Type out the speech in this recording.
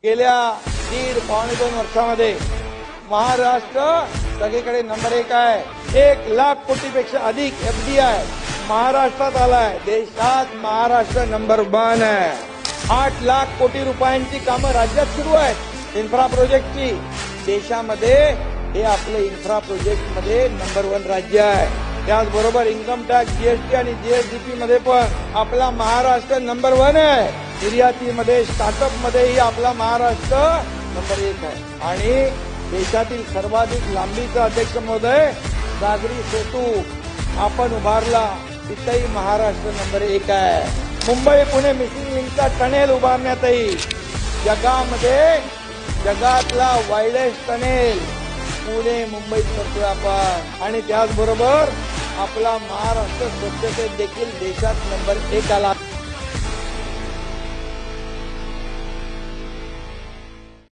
गेल्या 1.5-2 वर्षामध्ये महाराष्ट्र सगळीकडे नंबर 1 आहे। 1,00,000 कोटीपेक्षा अधिक एफडीआय महाराष्ट्रात आलाय। देशात महाराष्ट्र नंबर 1 आहे। 8 लाख कोटी रुपयांची कामं राज्यात सुरू आहेत इन्फ्रा प्रोजेक्टची। देशामध्ये हे आपले इन्फ्रा प्रोजेक्ट मध्ये नंबर 1 राज्य आहे। त्याचबरोबर इन्कम टॅक्स, जीएसटी आणि जीएसडीपी मध्ये पण आपला महाराष्ट्र नंबर 1 आहे। निर्यातीमध्ये, स्टार्टअप मध्येही आपला महाराष्ट्र नंबर 1 आहे। आणि देशातील सर्वाधिक लांबीचा अध्यक्ष महोदय सागरी सेतू आपण उभारला, तिथेही महाराष्ट्र नंबर 1 आहे। मुंबई पुणे मिसिंग लिंकचा टनेल उभारण्यातही जगातला वाईडेस्ट टनेल पुणे मुंबईत करतोय आपण। आणि त्याचबरोबर आपला महाराष्ट्र स्वच्छतेत देखील देशात नंबर 1 आला।